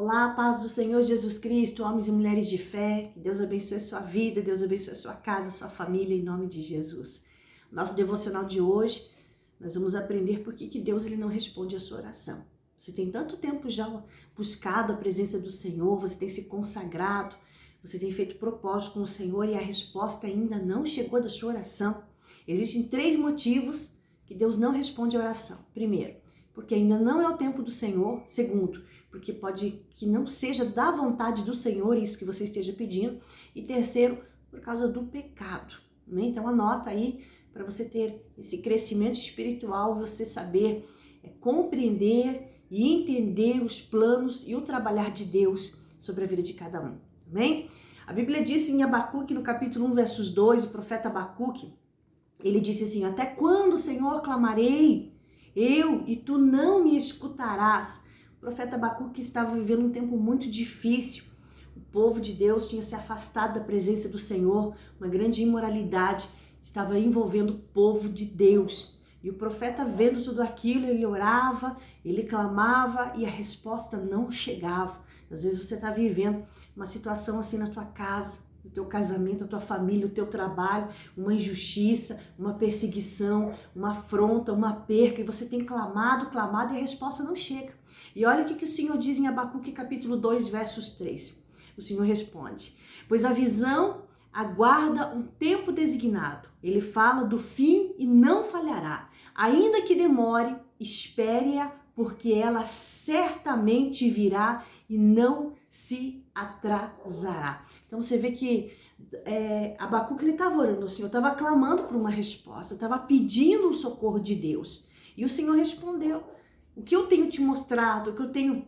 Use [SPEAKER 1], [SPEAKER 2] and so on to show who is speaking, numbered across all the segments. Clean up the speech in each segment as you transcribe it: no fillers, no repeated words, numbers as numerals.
[SPEAKER 1] Olá, paz do Senhor Jesus Cristo, homens e mulheres de fé, que Deus abençoe a sua vida, Deus abençoe a sua casa, a sua família, em nome de Jesus. Nosso devocional de hoje, nós vamos aprender por que Deus ele não responde a sua oração. Você tem tanto tempo já buscado a presença do Senhor, você tem se consagrado, você tem feito propósito com o Senhor e a resposta ainda não chegou da sua oração. Existem 3 motivos que Deus não responde a oração. Primeiro, porque ainda não é o tempo do Senhor. Segundo, porque pode que não seja da vontade do Senhor isso que você esteja pedindo. E terceiro, por causa do pecado. Né? Então anota aí para você ter esse crescimento espiritual, você saber compreender e entender os planos e o trabalhar de Deus sobre a vida de cada um. Amém? A Bíblia diz em Abacuque, no capítulo 1, versos 2, o profeta Abacuque, ele disse assim: até quando, Senhor, clamarei? Eu e tu não me escutarás. O profeta Abacuque estava vivendo um tempo muito difícil. O povo de Deus tinha se afastado da presença do Senhor. Uma grande imoralidade estava envolvendo o povo de Deus. E o profeta, vendo tudo aquilo, ele orava, ele clamava e a resposta não chegava. Às vezes você está vivendo uma situação assim na tua casa, no teu casamento, a tua família, o teu trabalho, uma injustiça, uma perseguição, uma afronta, uma perca, e você tem clamado e a resposta não chega. E olha o que o Senhor diz em Abacuque capítulo 2, versos 3. O Senhor responde: pois a visão aguarda um tempo designado. Ele fala do fim e não falhará. Ainda que demore, espere-a, porque ela certamente virá e não se atrasará. Então você vê que Abacuque ele estava orando ao Senhor, estava clamando por uma resposta, estava pedindo o socorro de Deus. E o Senhor respondeu. O que eu tenho te mostrado, o que eu tenho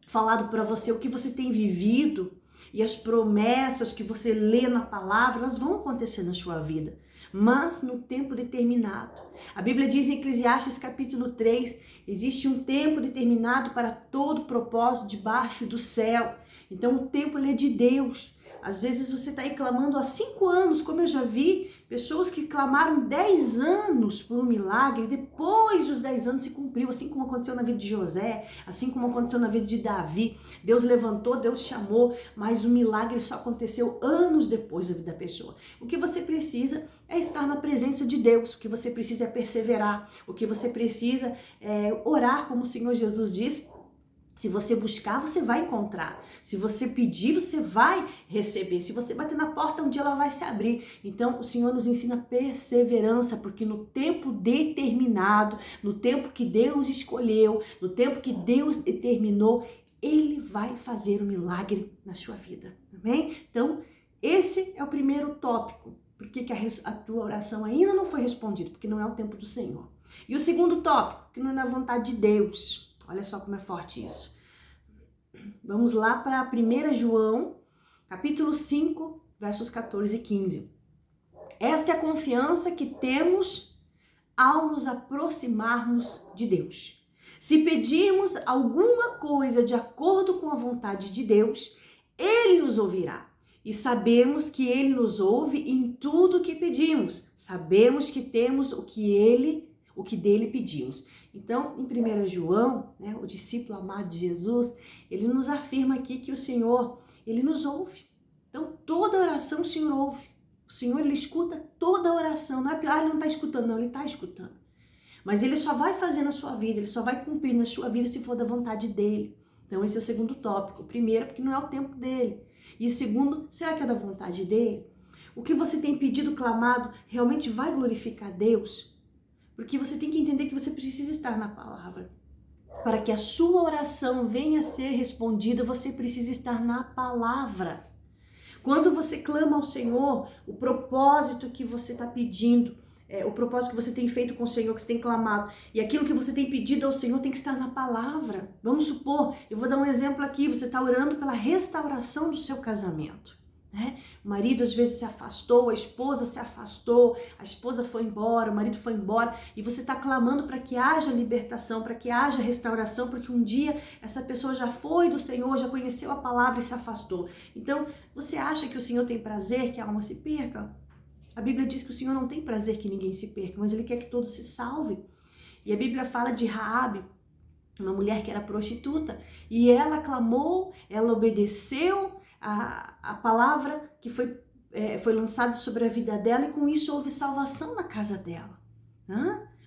[SPEAKER 1] falado para você, o que você tem vivido e as promessas que você lê na palavra, elas vão acontecer na sua vida, mas no tempo determinado. A Bíblia diz em Eclesiastes capítulo 3, existe um tempo determinado para todo propósito debaixo do céu. Então o tempo ele é de Deus. Às vezes você está aí clamando há 5 anos, como eu já vi, pessoas que clamaram 10 anos por um milagre, depois dos 10 anos se cumpriu, assim como aconteceu na vida de José, assim como aconteceu na vida de Davi. Deus levantou, Deus chamou, mas o milagre só aconteceu anos depois da vida da pessoa. O que você precisa é estar na presença de Deus, o que você precisa é perseverar, o que você precisa é orar, como o Senhor Jesus disse. Se você buscar, você vai encontrar. Se você pedir, você vai receber. Se você bater na porta, um dia ela vai se abrir. Então, o Senhor nos ensina perseverança, porque no tempo determinado, no tempo que Deus escolheu, no tempo que Deus determinou, Ele vai fazer um milagre na sua vida. Amém? Então, esse é o primeiro tópico. Por que a tua oração ainda não foi respondida? Porque não é o tempo do Senhor. E o segundo tópico, que não é na vontade de Deus. Olha só como é forte isso. Vamos lá para 1 João, capítulo 5, versos 14 e 15. Esta é a confiança que temos ao nos aproximarmos de Deus. Se pedirmos alguma coisa de acordo com a vontade de Deus, Ele nos ouvirá. E sabemos que Ele nos ouve em tudo o que pedimos. Sabemos que temos o que dele pedimos. Então, em 1 João, né, o discípulo amado de Jesus, ele nos afirma aqui que o Senhor, ele nos ouve. Então, toda oração o Senhor ouve. O Senhor, ele escuta toda oração. Não é porque ele não está escutando, não, ele está escutando. Mas ele só vai fazer na sua vida, ele só vai cumprir na sua vida se for da vontade dele. Então, esse é o segundo tópico. O primeiro, porque não é o tempo dele. E o segundo, será que é da vontade dele? O que você tem pedido, clamado, realmente vai glorificar Deus? Porque você tem que entender que você precisa estar na palavra. Para que a sua oração venha a ser respondida, você precisa estar na palavra. Quando você clama ao Senhor, o propósito que você está pedindo, o propósito que você tem feito com o Senhor, que você tem clamado, e aquilo que você tem pedido ao Senhor tem que estar na palavra. Vamos supor, eu vou dar um exemplo aqui, você está orando pela restauração do seu casamento. Né? O marido às vezes se afastou, a esposa se afastou, a esposa foi embora, o marido foi embora e você está clamando para que haja libertação, para que haja restauração, porque um dia essa pessoa já foi do Senhor, já conheceu a palavra e se afastou. Então, você acha que o Senhor tem prazer que a alma se perca? A Bíblia diz que o Senhor não tem prazer que ninguém se perca, mas Ele quer que todos se salvem. E a Bíblia fala de Raabe, uma mulher que era prostituta, e ela clamou, ela obedeceu a palavra que foi lançada sobre a vida dela, e com isso houve salvação na casa dela.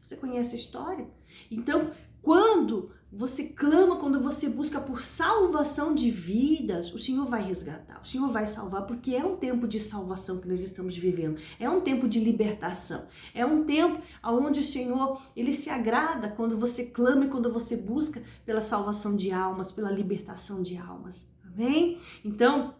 [SPEAKER 1] Você conhece a história? Então, quando você clama, quando você busca por salvação de vidas, o Senhor vai resgatar, o Senhor vai salvar, porque é um tempo de salvação que nós estamos vivendo, é um tempo de libertação, é um tempo onde o Senhor, Ele se agrada quando você clama e quando você busca pela salvação de almas, pela libertação de almas, amém? Então,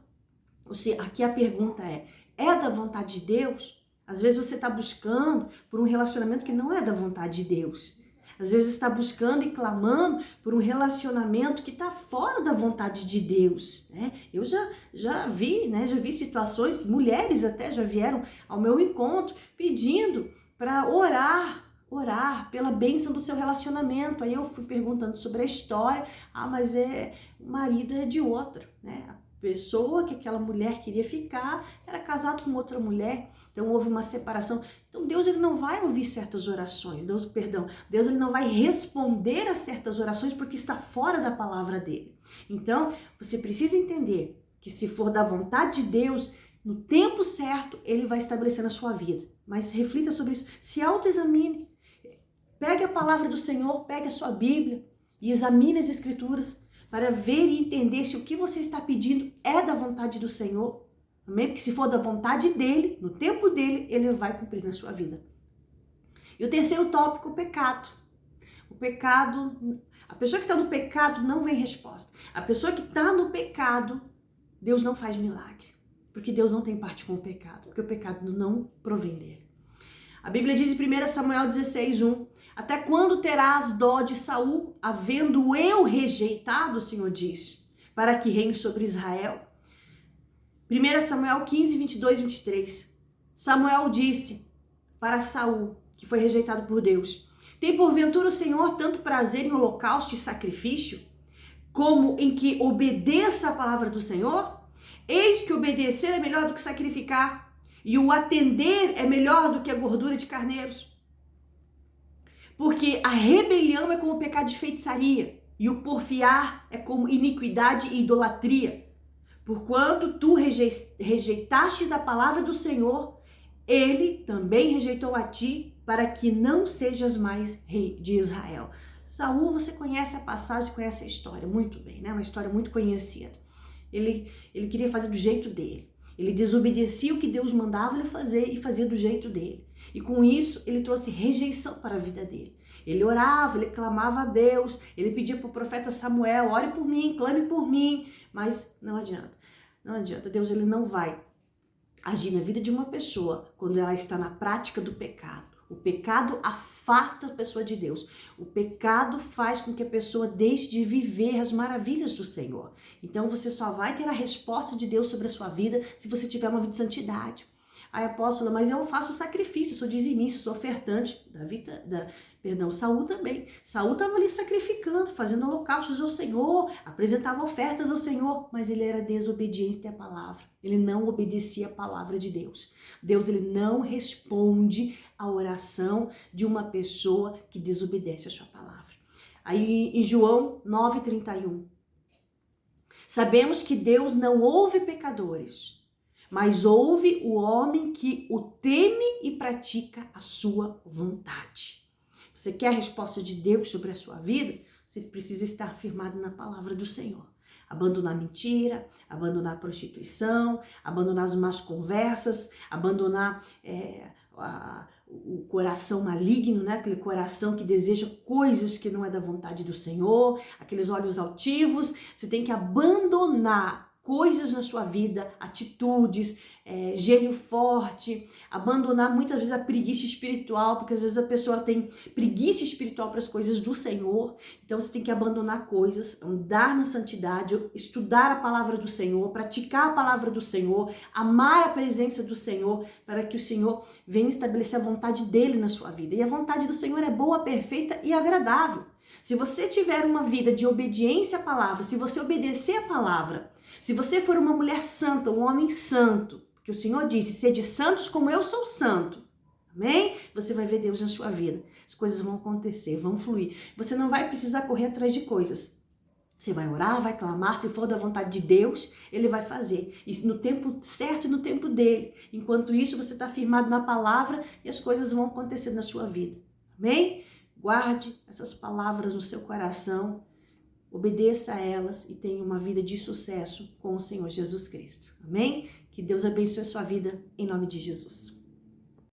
[SPEAKER 1] aqui a pergunta é da vontade de Deus? Às vezes você está buscando por um relacionamento que não é da vontade de Deus. Às vezes está buscando e clamando por um relacionamento que está fora da vontade de Deus, né? Eu já vi situações, mulheres até já vieram ao meu encontro pedindo para orar pela bênção do seu relacionamento. Aí eu fui perguntando sobre a história, mas o marido é de outra, né? A pessoa que aquela mulher queria ficar era casado com outra mulher, então houve uma separação. Então Deus, ele não vai ouvir certas orações, Deus ele não vai responder a certas orações porque está fora da palavra dele. Então você precisa entender que se for da vontade de Deus, no tempo certo ele vai estabelecer na sua vida. Mas reflita sobre isso, se autoexamine, pegue a palavra do Senhor, pegue a sua Bíblia e examine as Escrituras para ver e entender se o que você está pedindo é da vontade do Senhor. Amém? Porque se for da vontade dele, no tempo dele, ele vai cumprir na sua vida. E o terceiro tópico, o pecado. O pecado, a pessoa que está no pecado não vem resposta. A pessoa que está no pecado, Deus não faz milagre. Porque Deus não tem parte com o pecado. Porque o pecado não provém dele. A Bíblia diz em 1 Samuel 16:1, até quando terás dó de Saul, havendo eu rejeitado, o Senhor diz, para que reine sobre Israel? 1 Samuel 15, 22 e 23. Samuel disse para Saul, que foi rejeitado por Deus, tem porventura o Senhor tanto prazer em holocausto e sacrifício, como em que obedeça a palavra do Senhor? Eis que obedecer é melhor do que sacrificar, e o atender é melhor do que a gordura de carneiros. Porque a rebelião é como o pecado de feitiçaria, e o porfiar é como iniquidade e idolatria. Porquanto tu rejeitastes a palavra do Senhor, ele também rejeitou a ti, para que não sejas mais rei de Israel. Saul, você conhece a passagem, conhece a história muito bem, né? Uma história muito conhecida. Ele queria fazer do jeito dele. Ele desobedecia o que Deus mandava ele fazer e fazia do jeito dele. E com isso, ele trouxe rejeição para a vida dele. Ele orava, ele clamava a Deus, ele pedia para o profeta Samuel, ore por mim, clame por mim. Mas não adianta. Não adianta. Deus, ele não vai agir na vida de uma pessoa quando ela está na prática do pecado. O pecado afasta a pessoa de Deus. O pecado faz com que a pessoa deixe de viver as maravilhas do Senhor. Então você só vai ter a resposta de Deus sobre a sua vida se você tiver uma vida de santidade. Aí apóstola, mas eu faço sacrifício, sou dizimista, sou ofertante. Saul também. Saul estava ali sacrificando, fazendo holocaustos ao Senhor, apresentava ofertas ao Senhor, mas ele era desobediente à palavra. Ele não obedecia a palavra de Deus. Deus, ele não responde a oração de uma pessoa que desobedece a sua palavra. Aí em João 9:31, sabemos que Deus não ouve pecadores, mas ouve o homem que o teme e pratica a sua vontade. Você quer a resposta de Deus sobre a sua vida? Você precisa estar firmado na palavra do Senhor. Abandonar mentira, abandonar a prostituição, abandonar as más conversas, abandonar o coração maligno, né? Aquele coração que deseja coisas que não é da vontade do Senhor, aqueles olhos altivos. Você tem que abandonar coisas na sua vida, atitudes, gênio forte, abandonar muitas vezes a preguiça espiritual, porque às vezes a pessoa tem preguiça espiritual para as coisas do Senhor. Então você tem que abandonar coisas, andar na santidade, estudar a palavra do Senhor, praticar a palavra do Senhor, amar a presença do Senhor, para que o Senhor venha estabelecer a vontade dele na sua vida. E a vontade do Senhor é boa, perfeita e agradável. Se você tiver uma vida de obediência à palavra, se você obedecer à palavra, se você for uma mulher santa, um homem santo, porque o Senhor disse, sede santos como eu sou santo, Amém? Você vai ver Deus na sua vida. As coisas vão acontecer, vão fluir. Você não vai precisar correr atrás de coisas. Você vai orar, vai clamar, se for da vontade de Deus, Ele vai fazer. Isso no tempo certo e no tempo dele. Enquanto isso, você está firmado na palavra e as coisas vão acontecer na sua vida. Amém? Guarde essas palavras no seu coração, obedeça a elas e tenha uma vida de sucesso com o Senhor Jesus Cristo. Amém? Que Deus abençoe a sua vida em nome de Jesus.